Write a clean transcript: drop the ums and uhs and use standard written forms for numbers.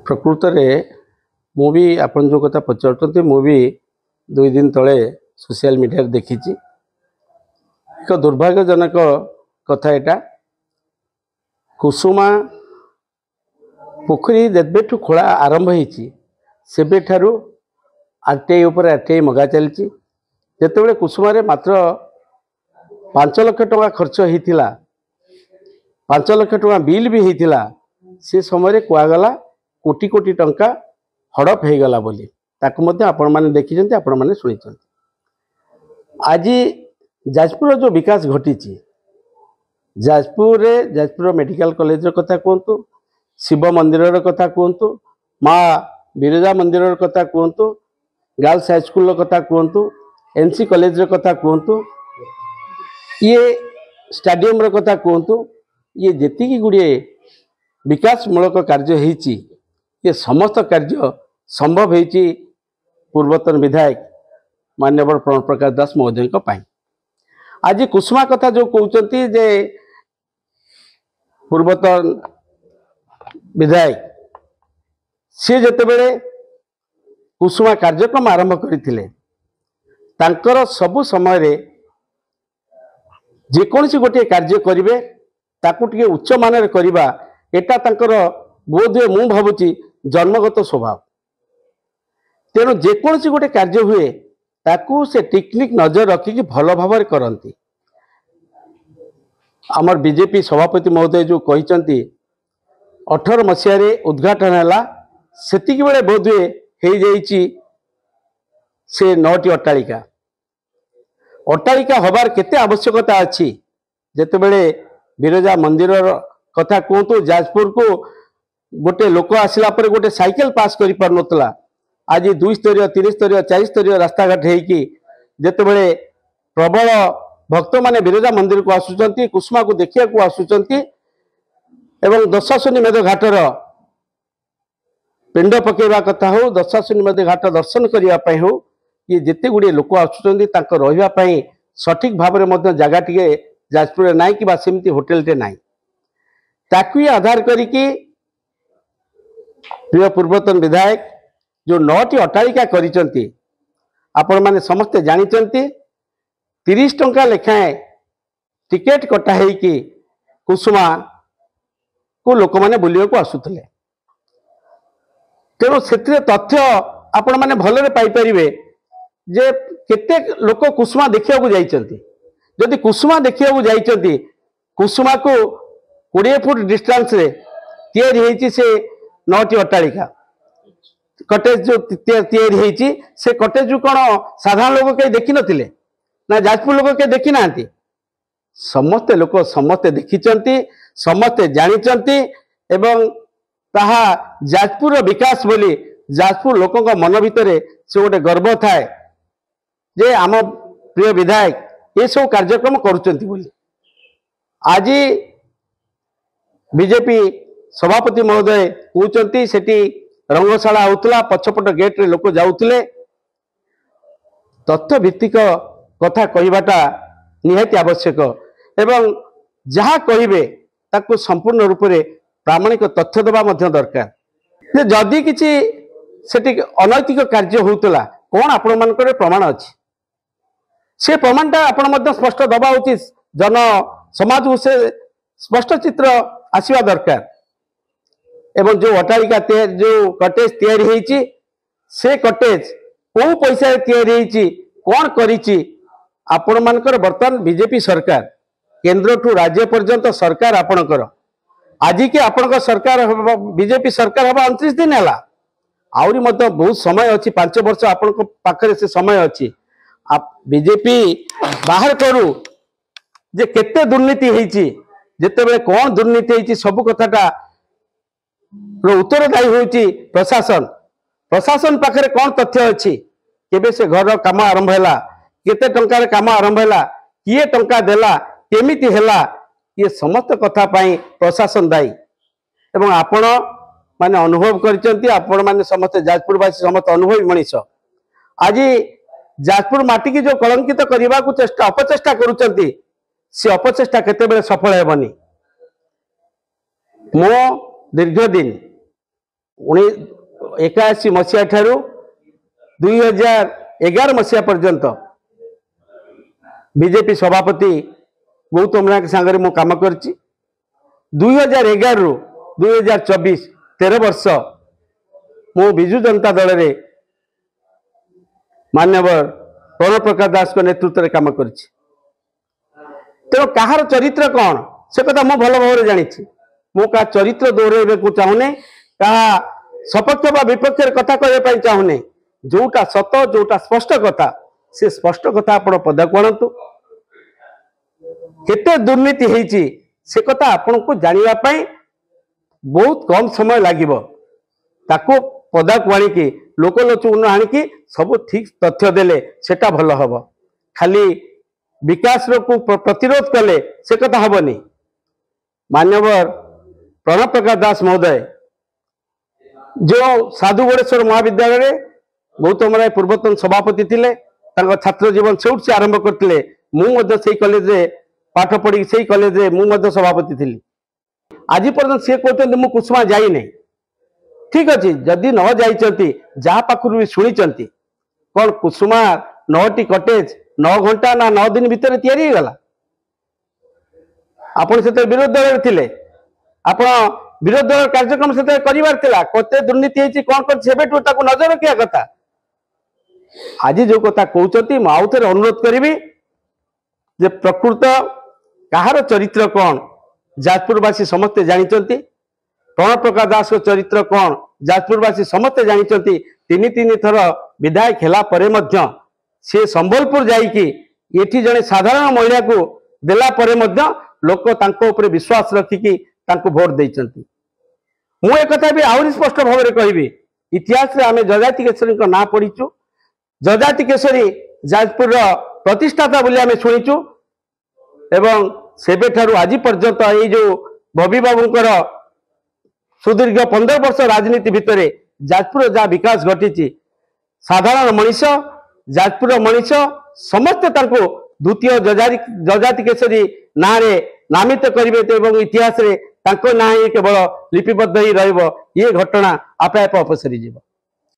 प्रकृत में मुझे आपन जो कथा पचार मुझे 2 दिन तले सोशल मीडिया देखी एक दुर्भाग्यजनक कथा यहाँ कुसुमा पोखरी जेबेठू खोला आरंभ होबेठू आरटीआई उपर आरटीआई मगा चली जिते कुसुमारे मात्र 5 लाख टंका खर्च होता 5 लाख टंका बिल भी होता से समय कहगला कोटी कोटी टंका हड़प हो गला बोली ताकू आपण मैंने देखी आपण मैंने शुणी आज जाजपुर जो विकास घटी जाजपुर मेडिकल कॉलेज कथा कहतु शिव मंदिर कथा कहतु माँ बिरजा मंदिर कथा कहतु गर्ल्स हाईस्कल कथा कहतु एनसी कॉलेज कथा कहतु ये स्टेडियम कथा कहतु ये जेतिकी गुड़िए विकासमूलक कार्य होती ये समस्त कार्य संभव होती पूर्वतन विधायक माननीय प्रणव प्रकाश दास महोदय आज कुसुमा कथा जो कहते जे पूर्वतन विधायक सी जितेबले कुसुमा कार्यक्रम आरंभ करते तांकर सबु समय जेकोसी गोटे कार्य करेंगे ताकू टे उच्च मान करवा एटा तांकर बोध हुए मु भावुची जन्मगत स्वभाव तेणु जेकोसी गोटे कार्य हुए ताकू से टेक्निक नजर रखिकी भल भाव करती आमर बीजेपी सभापति महोदय जो कहते 18 मसीह उद्घाटन है सेतिकी बेले बोध हुए हो जाइए से 9टी अट्टालिका हबार केते आवश्यकता अच्छी जेते बेले बिरजा मंदिर कथा कहतु जाजपुर को गोटे लोक आसला पर गोटे साइकेल पास कर पार नतला आज 2 स्तरीय 3 स्तरीय 4 स्तरीय रास्ता घाट होगी जितेबले प्रबल भक्त माने बिरजा मंदिर को आसुचंती कुसुमा को देखिया को आसुचंती एवं दशाशुनी मेध घाटर पिंड पकेवा कथा हो दशाशुनी मेध घाट दर्शन करने हो ये जिते गुड़े लोक आसुचंती रही सठिक भाव में जगह टे जाजपुर ना कि सेमती होटेल टे ना ताकू आधार करिकी प्रिय पूर्वतन विधायक जो 9टी अट्टालिका करिसंती आपण माने समस्ते जानिचंती 30 टंका लेखाएं टिकेट कटा है कि कुसुमा को लोक माने बुलिया को आसुतले तेणु से तथ्य आपण माने भलरे पाई परिबे जे केते लोक कुसुमा देखिया को जाइचंती जदि कुसुमा देखिया को जाइचंती कुसुमा को 20 फुट डिस्टेंस रे तैयारी होईची से 9टी अट्टालिका कटेज जो तैयारी होईची से कटेज जो कौन साधारण लोग कहीं देखी नथिले ना जाजपुर लोग कहीं देखी नांती समस्ते लोक समस्ते देखिचंती समस्ते जानिचंती एवं ताहा जाजपुर विकास बोली जाजपुर लोकों मन भितर से गोटे गर्व थाए जे आम प्रिय विधायक ये सब कार्यक्रम करुचंती बोली आज बीजेपी सभापति महोदय कहते सेठी रंगशाला होता पछपट गेट रे लोक जाउथिले तथ्य भित्तिक कथा कहवाटा निहाती आवश्यक एवं जहाँ कहिबे ताको संपूर्ण रूप से प्रामाणिक तथ्य देवा दरकार जदि किसी सेठी अनैतिक कार्य होउतला कौन आपण मानकर प्रमाण अच्छी से प्रमाणटा आपण स्पष्ट दबा उचित जन समाज को से स्पष्ट चित्र आसवा दरकार एवं जो अट्टालिका जो कटेज तैयारी होईची से कटेज को पैसा तैयारी होईची कौन करिची आपण मानकर बर्तमान बीजेपी सरकार केंद्र ठू राज्य पर्यंत सरकार आपणकर आज के आपण सरकार बीजेपी सरकार हवा 29 दिन है आहरी बहुत समय अच्छी 5 वर्ष आपण पाखरे से समय अच्छी बीजेपी बाहर करू जे केते दुर्नीति होईची जेतेबेले कौन दुर्नीति होईची सब कथाटा उत्तरदायी होईची प्रशासन प्रशासन पाखरे कौन तथ्य अच्छी केबे से घर काम आरंभ हैला केते टंकार काम आरंभ हैला किए टंका देला केमिति हैला ये समस्त कथा पाई प्रशासन दायी एवं आपण माने अनुभव करचंती आपण माने समस्त जाजपुरवासी समस्त अनुभवी मनीष आज जाजपुर माटी की जो कलंकित करने को चेष्टा अपचेष्टा करुचंती सी अपचेष्टा केतेबेले सफल हेबनी मो दीर्घ दिन 81 मसीहा ठारू 2011 मसीहा पर्यंत बीजेपी सभापति गौतम नायक सांगरे मु काम करछि। 2011 रु 2024 13 वर्ष मु बिजु जनता दल रे मान्यवर प्रणव प्रकाश दास को नेतृत्व में काम करछि। तेणु कहार चरित्र कौन से कथा मु भल भाव जानी मु का चरित्र दोहराइबा को चाहूने का सपक्ष बा विपक्ष कथा कहबा चाहूने जोटा सत जोटा स्पष्ट कथा से स्पष्ट कथा आपण पदा आणतु केते दुर्नीति हेची से कथा आपण को जानिबा पई बहुत कम समय लागिबो ताको पदा को आनी की लोकलोचन आनी की सब ठीक तथ्य देले सेटा भल हबो। खाली विकास को प्रतिरोध कले से कथा हबनी। मान्यवर प्रणव प्रकाश दास महोदय जो साधुगुणेश्वर महाविद्यालय रे गौतम राय पूर्वतन सभापति थिले छात्र जीवन से आरंभ करते मुझे कॉलेज रे पाठ पढ़ी से कॉलेज रे मुझे सभापति थी। आज पर्यटन सी कहते मु कुसुमा जाई नहीं ठीक अच्छे जदि न जाइंट जहाँ पाखु भी शुणी कौन कुसुमा 9टी कटेज 9 घंटा ना 9 दिन भितर तैयारी गला आपण से विरोध दल थे आपण विरोध दल कार्यक्रम से करते दुर्नीति होती कौन कर नजर रखा कथा। आज जो कथा कहते आउ थे अनुरोध करी जे प्रकृत कहार चरित्र कौन जाजपुरवासी समस्ते जानते प्रणव प्रकाश दास चरित्र कौन जाजपुरवासी समस्ते जानते तीन थर विधायक हेला परे मध्य से संबलपुर जाइकी एठी जने साधारण महिला को देला परे मध्य लोक तांको ऊपर विश्वास रखिकी तांको वोट देइचंती। मु एक कथा भी आउरी स्पष्ट भाव में कहबी इतिहास रे आमे जजाति केसरी को ना पढ़ीचु जजाति केसरी जाजपुर प्रतिष्ठाता बोली आमे शुणीचु एवं सेबे ठारू आज पर्यंत ये जो बबी बाबूंकर सुदीर्घ 15 वर्ष राजनीति भितर जाजपुर जहाँ विकास घटी साधारण मनीष जाजपुर मनीष समस्ते द्वितीय जजाति केसरी ना रे नामित करेंगे इतिहास रे ना ही केवल लिपिबद्ध ही रही ये घटना आपे आपे अपसरी जीव।